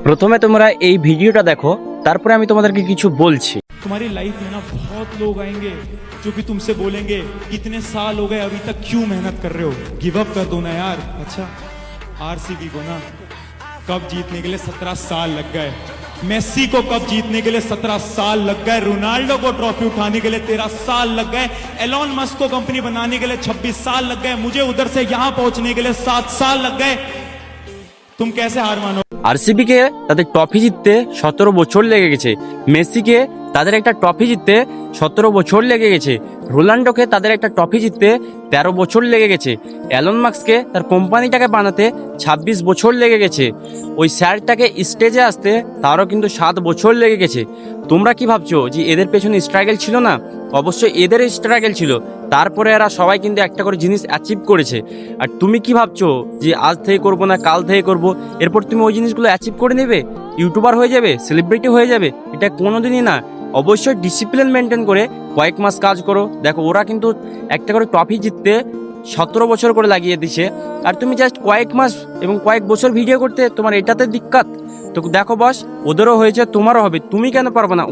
প্রথমে তোমরা এই ভিডিওটা দেখো, তারপরে আমি তোমাদেরকে কিছু বলছি। तुम्हारी लाइफ में ना बहुत लोग आएंगे जो कि तुमसे बोलेंगे इतने साल हो गए अभी तक क्यों मेहनत कर रहे हो, गिव अप कर दो ना यार। अच्छा, आरसीबी को ना कब जीतने के लिए 17 साल लग गए, मेसी को कब जीतने के लिए 17 साल लग गए, रोनाल्डो को ट्रॉफी उठाने के लिए 13 साल लग गए, एलॉन मस्क को कंपनी बनाने के लिए 26 साल लग गए, मुझे उधर से यहां पहुंचने के लिए 7 साल लग गए। तुम कैसे हार मानो? আরসিবি কে তাদের ট্রফি জিততে 17 বছর লেগে গেছে, মেসিকে তাদের একটা ট্রফি জিততে 17 বছর লেগে গেছে, রোনাল্ডোকে তাদের একটা ট্রফি জিততে 13 বছর লেগে গেছে, এলন মাস্ককে তার কোম্পানিটাকে বানাতে 26 বছর লেগে গেছে, ওই স্যারটাকে স্টেজে আসতে তারও কিন্তু 7 বছর লেগে গেছে। তোমরা কি ভাবছো যে এদের পেছনে স্ট্রাগল ছিল না? অবশ্যই এদের স্ট্রাগল ছিল, তারপরে এরা সবাই কিন্তু একটা করে জিনিস অ্যাচিভ করেছে। আর তুমি কি ভাবছো যে আজ থেকে করবো না কাল থেকে করব, এরপর তুমি ওই জিনিসগুলো অ্যাচিভ করে নেবে, ইউটিউবার হয়ে যাবে, সেলিব্রিটি হয়ে যাবে? এটা কোনোদিনই না। অবশ্যই ডিসিপ্লিন মেনটেন করে কয়েক মাস কাজ করো। দেখো ওরা কিন্তু একটা করে ট্রফি জিততে 17 বছর করে লাগিয়ে দিছে, আর তুমি জাস্ট কয়েক মাস এবং কয়েক বছর ভিডিও করতে তোমার এটাতে দিক্কত। তো দেখো বস, ওদেরও হয়েছে তোমারও হবে, তুমি কেন পারবে না?